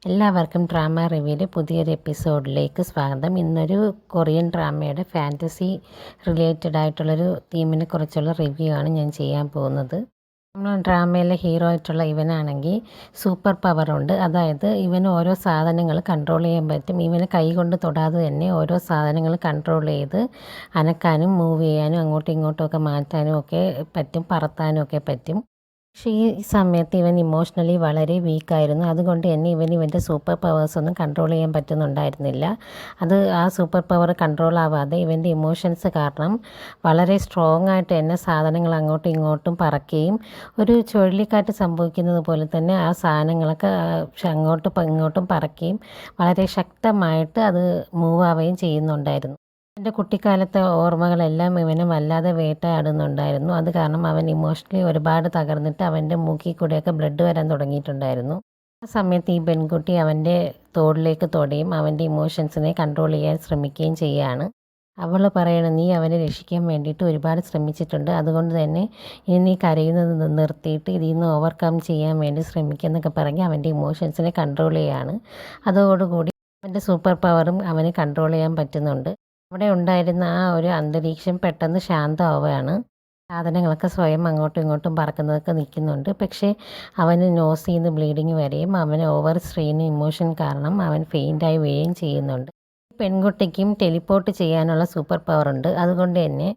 എല്ലാവർക്കും ഡ്രാമ റിവ്യൂവിലെ പുതിയൊരു എപ്പിസോഡിലേക്ക് സ്വാഗതം. ഇന്നൊരു കൊറിയൻ ഡ്രാമയുടെ ഫാൻറ്റസി റിലേറ്റഡ് ആയിട്ടുള്ളൊരു തീമിനെ കുറിച്ചുള്ള റിവ്യൂ ആണ് ഞാൻ ചെയ്യാൻ പോകുന്നത്. നമ്മൾ ഡ്രാമയിലെ ഹീറോ ആയിട്ടുള്ള ഇവനാണെങ്കിൽ സൂപ്പർ പവറുണ്ട്. അതായത് ഇവന് ഓരോ സാധനങ്ങൾ കൺട്രോൾ ചെയ്യാൻ പറ്റും. ഇവന് കൈ കൊണ്ട് തൊടാതെ തന്നെ ഓരോ സാധനങ്ങൾ കൺട്രോൾ ചെയ്ത് അനക്കാനും മൂവ് ചെയ്യാനും അങ്ങോട്ടും ഇങ്ങോട്ടും ഒക്കെ മാറ്റാനും ഒക്കെ പറ്റും, പറത്താനും ഒക്കെ പറ്റും. പക്ഷേ ഈ സമയത്ത് ഇവൻ ഇമോഷണലി വളരെ വീക്കായിരുന്നു. അതുകൊണ്ട് തന്നെ ഇവൻ്റെ സൂപ്പർ പവേഴ്സ് ഒന്നും കൺട്രോൾ ചെയ്യാൻ പറ്റുന്നുണ്ടായിരുന്നില്ല. ആ സൂപ്പർ പവർ കൺട്രോൾ ആവാതെ ഇവൻ്റെ ഇമോഷൻസ് കാരണം വളരെ സ്ട്രോങ് ആയിട്ട് തന്നെ സാധനങ്ങൾ അങ്ങോട്ടും ഇങ്ങോട്ടും പറക്കുകയും ഒരു ചുഴലിക്കാറ്റ് സംഭവിക്കുന്നത് പോലെ തന്നെ ആ സാധനങ്ങളൊക്കെ അങ്ങോട്ടും ഇങ്ങോട്ടും പറക്കുകയും വളരെ ശക്തമായിട്ട് അത് മൂവ് ആവുകയും ചെയ്യുന്നുണ്ടായിരുന്നു. എൻ്റെ കുട്ടിക്കാലത്തെ ഓർമ്മകളെല്ലാം ഇവനെ വല്ലാതെ വേട്ടയാടുന്നുണ്ടായിരുന്നു. അത് കാരണം അവൻ ഇമോഷണലി ഒരുപാട് തകർന്നിട്ട് അവൻ്റെ മൂക്കിൽ കൂടെയൊക്കെ ബ്ലഡ് വരാൻ തുടങ്ങിയിട്ടുണ്ടായിരുന്നു. ആ സമയത്ത് ഈ പെൺകുട്ടി അവൻ്റെ തോളിലേക്ക് തൊടുകയും അവൻ്റെ ഇമോഷൻസിനെ കൺട്രോൾ ചെയ്യാൻ ശ്രമിക്കുകയും ചെയ്യുകയാണ്. അവൾ പറയണം, നീ അവനെ രക്ഷിക്കാൻ വേണ്ടിയിട്ട് ഒരുപാട് ശ്രമിച്ചിട്ടുണ്ട്, അതുകൊണ്ട് തന്നെ ഇനി നീ കരയുന്നത് നിർത്തിയിട്ട് ഇതിൽ നിന്ന് ഓവർകം ചെയ്യാൻ വേണ്ടി ശ്രമിക്കുന്നൊക്കെ പറഞ്ഞ് അവൻ്റെ ഇമോഷൻസിനെ കൺട്രോൾ ചെയ്യുകയാണ്. അതോടുകൂടി അവൻ്റെ സൂപ്പർ പവറും അവന് കൺട്രോൾ ചെയ്യാൻ പറ്റുന്നുണ്ട്. അവിടെ ഉണ്ടായിരുന്ന ആ ഒരു അന്തരീക്ഷം പെട്ടെന്ന് ശാന്തമാവുകയാണ്. സാധനങ്ങളൊക്കെ സ്വയം അങ്ങോട്ടും ഇങ്ങോട്ടും പറക്കുന്നതൊക്കെ നിൽക്കുന്നുണ്ട്. പക്ഷേ അവന് നോസിൽ നിന്ന് ബ്ലീഡിങ് വരികയും അവന് ഓവർ സ്ട്രെയിൻ ഇമോഷൻ കാരണം അവൻ ഫെയിൻ്റായി വീഴുകയും ചെയ്യുന്നുണ്ട്. പെൺകുട്ടിക്കും ടെലിപ്പോർട്ട് ചെയ്യാനുള്ള സൂപ്പർ പവർ ഉണ്ട്. അതുകൊണ്ട് തന്നെ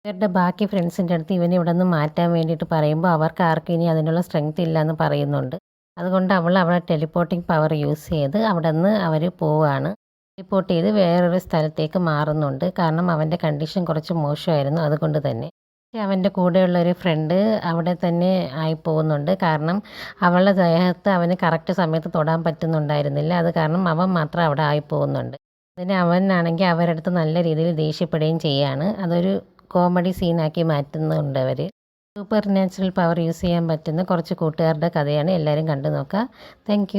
ഇവരുടെ ബാക്കി ഫ്രണ്ട്സിൻ്റെ അടുത്ത് ഇവനെ ഇവിടെ നിന്ന് മാറ്റാൻ വേണ്ടിയിട്ട് പറയുമ്പോൾ അവർക്ക് ആർക്കും ഇനി അതിനുള്ള സ്ട്രെങ്ത് ഇല്ല എന്ന് പറയുന്നുണ്ട്. അതുകൊണ്ട് അവളെ ടെലിപ്പോർട്ടിങ് പവർ യൂസ് ചെയ്ത് അവിടെ നിന്ന് അവർ പോവുകയാണ്. റിപ്പോർട്ട് ചെയ്ത് വേറൊരു സ്ഥലത്തേക്ക് മാറുന്നുണ്ട്. കാരണം അവൻ്റെ കണ്ടീഷൻ കുറച്ച് മോശമായിരുന്നു. അതുകൊണ്ട് തന്നെ പക്ഷേ അവൻ്റെ കൂടെയുള്ളൊരു ഫ്രണ്ട് അവിടെ തന്നെ ആയിപ്പോകുന്നുണ്ട്. കാരണം അവളുടെ ദേഹത്ത് അവന് കറക്റ്റ് സമയത്ത് തൊടാൻ പറ്റുന്നുണ്ടായിരുന്നില്ല. അത് കാരണം അവൻ മാത്രം അവിടെ ആയിപ്പോകുന്നുണ്ട്. അതിന് അവനാണെങ്കിൽ അവരുടെ അടുത്ത് നല്ല രീതിയിൽ ദേഷ്യപ്പെടുകയും ചെയ്യുകയാണ്. അതൊരു കോമഡി സീനാക്കി മാറ്റുന്നുണ്ട് അവർ. സൂപ്പർ നാച്ചുറൽ പവർ യൂസ് ചെയ്യാൻ പറ്റുന്ന കുറച്ച് കൂട്ടുകാരുടെ കഥയാണ്. എല്ലാവരും കണ്ടു നോക്കുക. താങ്ക്